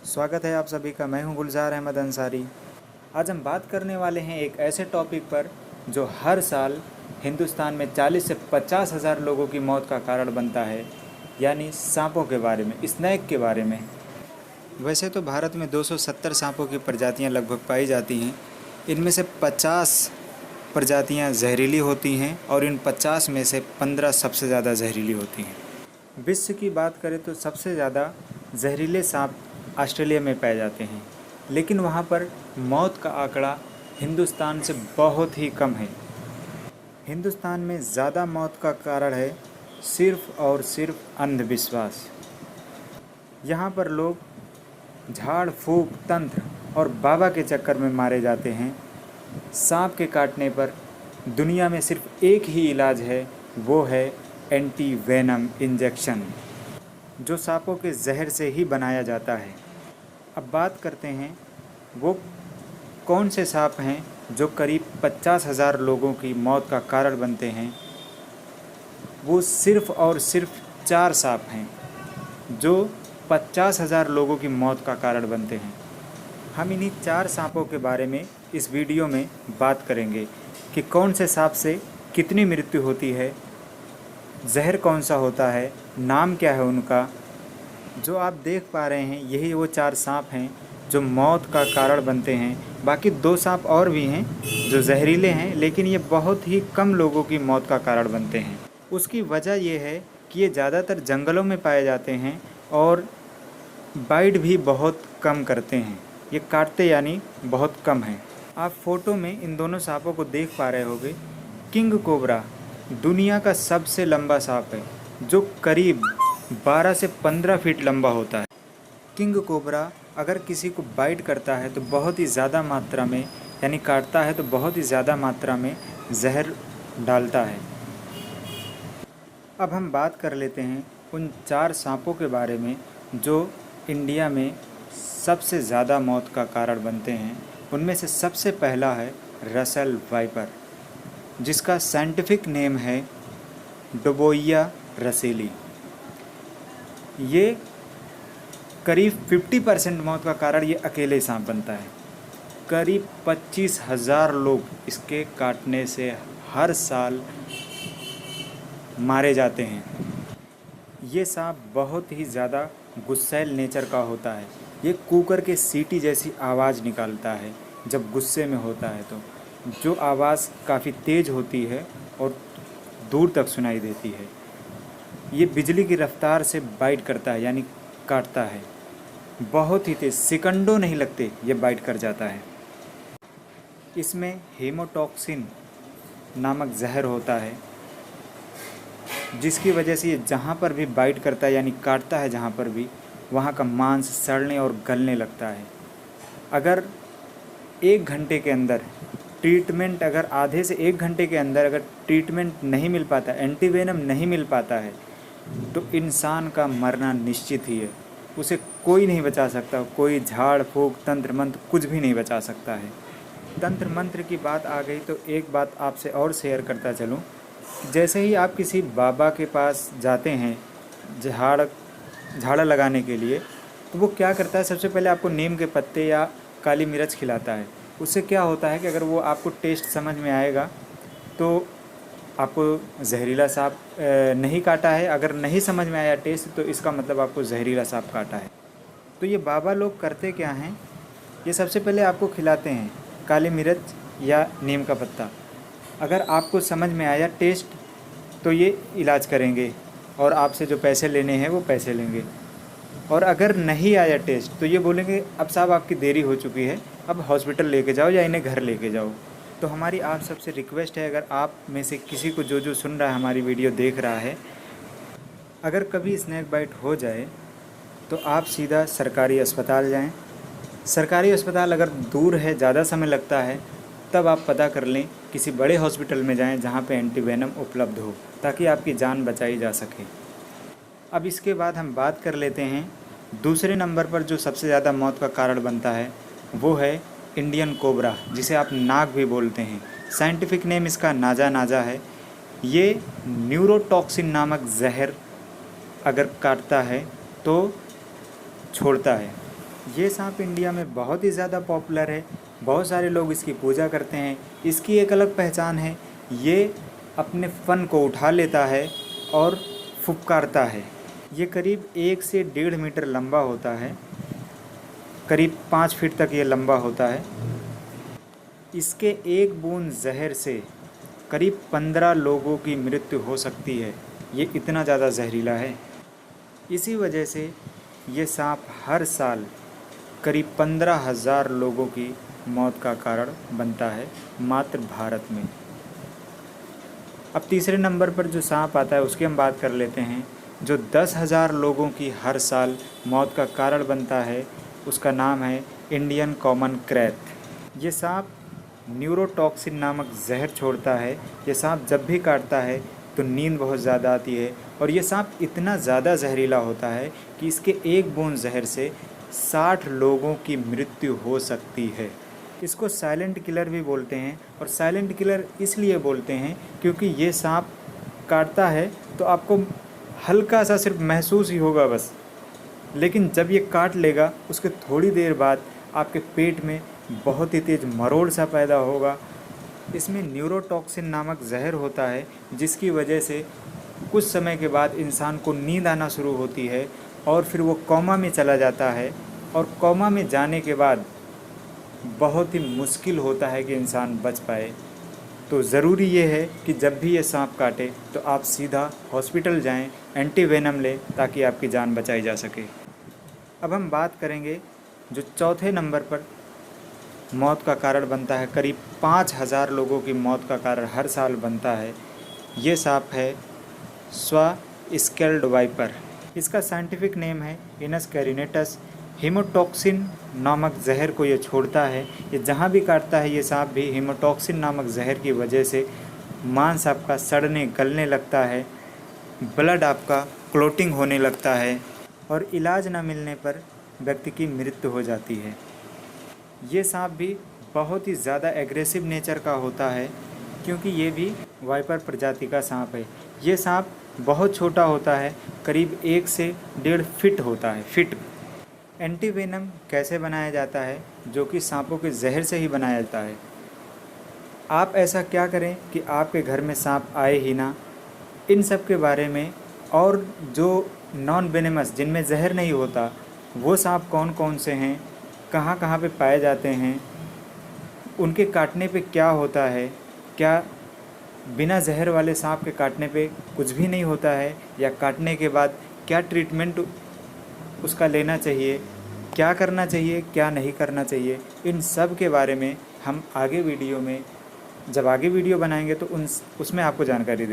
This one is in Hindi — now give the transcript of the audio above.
स्वागत है आप सभी का। मैं हूं गुलजार अहमद अंसारी। आज हम बात करने वाले हैं एक ऐसे टॉपिक पर जो हर साल हिंदुस्तान में 40 से 50 हज़ार लोगों की मौत का कारण बनता है, यानी सांपों के बारे में, स्नेक के बारे में। वैसे तो भारत में 270 सांपों की प्रजातियां लगभग पाई जाती हैं। इनमें से 50 प्रजातियां जहरीली होती हैं और इन 50 में से 15 सबसे ज़्यादा जहरीली होती हैं। विश्व की बात करें तो सबसे ज़्यादा जहरीले सांप ऑस्ट्रेलिया में पाए जाते हैं, लेकिन वहाँ पर मौत का आंकड़ा हिंदुस्तान से बहुत ही कम है। हिंदुस्तान में ज़्यादा मौत का कारण है सिर्फ़ और सिर्फ अंधविश्वास। यहाँ पर लोग झाड़ फूँक तंत्र और बाबा के चक्कर में मारे जाते हैं। सांप के काटने पर दुनिया में सिर्फ एक ही इलाज है, वो है एंटी वेनम इंजेक्शन, जो सांपों के जहर से ही बनाया जाता है। अब बात करते हैं वो कौन से सांप हैं जो करीब 50,000 लोगों की मौत का कारण बनते हैं। वो सिर्फ़ और सिर्फ 4 सांप हैं जो 50,000 लोगों की मौत का कारण बनते हैं। हम इन्हीं 4 सांपों के बारे में इस वीडियो में बात करेंगे कि कौन से सांप से कितनी मृत्यु होती है, जहर कौन सा होता है, नाम क्या है उनका। जो आप देख पा रहे हैं यही वो 4 सांप हैं जो मौत का कारण बनते हैं। बाकी 2 सांप और भी हैं जो जहरीले हैं, लेकिन ये बहुत ही कम लोगों की मौत का कारण बनते हैं। उसकी वजह ये है कि ये ज़्यादातर जंगलों में पाए जाते हैं और बाइट भी बहुत कम करते हैं। ये काटते यानी बहुत कम हैं। आप फ़ोटो में इन दोनों सांपों को देख पा रहे होंगे। किंग कोबरा दुनिया का सबसे लंबा सांप है जो करीब 12 से 15 फीट लंबा होता है। किंग कोबरा अगर किसी को बाइट करता है तो बहुत ही ज़्यादा मात्रा में, यानी काटता है तो बहुत ही ज़्यादा मात्रा में जहर डालता है। अब हम बात कर लेते हैं उन 4 सांपों के बारे में जो इंडिया में सबसे ज़्यादा मौत का कारण बनते हैं। उनमें से सबसे पहला है रसेल वाइपर, जिसका साइंटिफिक नेम है डोबोइया रसेली। ये करीब 50% मौत का कारण ये अकेले सांप बनता है। करीब 25,000 लोग इसके काटने से हर साल मारे जाते हैं। ये सांप बहुत ही ज़्यादा गुस्सैल नेचर का होता है। ये कुकर के सीटी जैसी आवाज़ निकालता है जब गुस्से में होता है, तो जो आवाज़ काफ़ी तेज़ होती है और दूर तक सुनाई देती है। ये बिजली की रफ्तार से बाइट करता है, यानी काटता है। बहुत ही तेज़, सेकंडों नहीं लगते ये बाइट कर जाता है। इसमें हेमोटॉक्सिन नामक जहर होता है, जिसकी वजह से ये जहाँ पर भी बाइट करता है यानी काटता है, जहाँ पर भी, वहाँ का मांस सड़ने और गलने लगता है। अगर 1 घंटे के अंदर ट्रीटमेंट, अगर आधे से 1 घंटे के अंदर अगर ट्रीटमेंट नहीं मिल पाता, एंटीवेनम नहीं मिल पाता है, तो इंसान का मरना निश्चित ही है। उसे कोई नहीं बचा सकता, कोई झाड़ फूँक तंत्र मंत्र कुछ भी नहीं बचा सकता है। तंत्र मंत्र की बात आ गई तो एक बात आपसे और शेयर करता चलूँ। जैसे ही आप किसी बाबा के पास जाते हैं झाड़ा लगाने के लिए, तो वो क्या करता है, सबसे पहले आपको नीम के पत्ते या काली मिर्च खिलाता है। उससे क्या होता है कि अगर वो आपको टेस्ट समझ में आएगा तो आपको जहरीला सांप नहीं काटा है। अगर नहीं समझ में आया टेस्ट, तो इसका मतलब आपको जहरीला सांप काटा है। तो ये बाबा लोग करते क्या हैं, ये सबसे पहले आपको खिलाते हैं काली मिर्च या नीम का पत्ता। अगर आपको समझ में आया टेस्ट तो ये इलाज करेंगे और आपसे जो पैसे लेने हैं वो पैसे लेंगे। और अगर नहीं आया टेस्ट तो ये बोलेंगे अब साहब आपकी देरी हो चुकी है, अब हॉस्पिटल लेके जाओ या इन्हें घर लेके जाओ। तो हमारी आप सबसे रिक्वेस्ट है, अगर आप में से किसी को जो सुन रहा है, हमारी वीडियो देख रहा है, अगर कभी स्नेक बाइट हो जाए तो आप सीधा सरकारी अस्पताल जाएं। सरकारी अस्पताल अगर दूर है, ज़्यादा समय लगता है, तब आप पता कर लें किसी बड़े हॉस्पिटल में जाएं जहां पे एंटीवेनम उपलब्ध हो, ताकि आपकी जान बचाई जा सके। अब इसके बाद हम बात कर लेते हैं दूसरे नंबर पर जो सबसे ज़्यादा मौत का कारण बनता है, वो है इंडियन कोबरा, जिसे आप नाग भी बोलते हैं। साइंटिफिक नेम इसका नाजा नाजा है। ये न्यूरोटॉक्सिन नामक जहर अगर काटता है तो छोड़ता है। ये सांप इंडिया में बहुत ही ज़्यादा पॉपुलर है, बहुत सारे लोग इसकी पूजा करते हैं। इसकी एक अलग पहचान है, ये अपने फन को उठा लेता है और फुफकारता है। ये करीब 1 से 1.5 मीटर लंबा होता है, करीब 5 फीट तक ये लंबा होता है। इसके एक बूंद जहर से करीब 15 लोगों की मृत्यु हो सकती है। ये इतना ज़्यादा जहरीला है। इसी वजह से ये सांप हर साल करीब 15,000 लोगों की मौत का कारण बनता है मात्र भारत में। अब तीसरे नंबर पर जो सांप आता है उसकी हम बात कर लेते हैं, जो 10,000 लोगों की हर साल मौत का कारण बनता है। उसका नाम है इंडियन कॉमन क्रैत। ये सांप न्यूरोटॉक्सिन नामक जहर छोड़ता है। ये सांप जब भी काटता है तो नींद बहुत ज़्यादा आती है, और ये सांप इतना ज़्यादा जहरीला होता है कि इसके एक बूंद जहर से 60 लोगों की मृत्यु हो सकती है। इसको साइलेंट किलर भी बोलते हैं, और साइलेंट किलर इसलिए बोलते हैं क्योंकि ये सांप काटता है तो आपको हल्का सा सिर्फ महसूस ही होगा बस, लेकिन जब ये काट लेगा उसके थोड़ी देर बाद आपके पेट में बहुत ही तेज़ मरोड़ सा पैदा होगा। इसमें न्यूरोटॉक्सिन नामक जहर होता है, जिसकी वजह से कुछ समय के बाद इंसान को नींद आना शुरू होती है और फिर वो कोमा में चला जाता है, और कोमा में जाने के बाद बहुत ही मुश्किल होता है कि इंसान बच पाए। तो ज़रूरी ये है कि जब भी ये सांप काटे तो आप सीधा हॉस्पिटल जाएं, एंटीवेनम लें ताकि आपकी जान बचाई जा सके। अब हम बात करेंगे जो चौथे नंबर पर मौत का कारण बनता है, करीब 5,000 लोगों की मौत का कारण हर साल बनता है। ये सांप है स्केल्ड वाइपर। इसका साइंटिफिक नेम है इनस कैरिनेटस। हीमोटॉक्सिन नामक जहर को ये छोड़ता है। ये जहाँ भी काटता है ये सांप भी हीमोटॉक्सिन नामक जहर की वजह से मांस आपका सड़ने गलने लगता है, ब्लड आपका क्लोटिंग होने लगता है, और इलाज न मिलने पर व्यक्ति की मृत्यु हो जाती है। ये सांप भी बहुत ही ज़्यादा एग्रेसिव नेचर का होता है, क्योंकि ये भी वाइपर प्रजाति का सांप है। ये सांप बहुत छोटा होता है, करीब 1 से 1.5 फीट होता है, फिट। एंटीवेनम कैसे बनाया जाता है, जो कि सांपों के जहर से ही बनाया जाता है। आप ऐसा क्या करें कि आपके घर में सांप आए ही ना। इन सब के बारे में, और जो नॉन वेनेमस जिनमें जहर नहीं होता, वो सांप कौन कौन से हैं, कहाँ कहाँ पे पाए जाते हैं, उनके काटने पे क्या होता है, क्या बिना जहर वाले सांप के काटने पे कुछ भी नहीं होता है, या काटने के बाद क्या ट्रीटमेंट उसका लेना चाहिए, क्या करना चाहिए, क्या नहीं करना चाहिए, इन सब के बारे में हम आगे वीडियो में, जब आगे वीडियो बनाएंगे तो उसमें आपको जानकारी देंगे।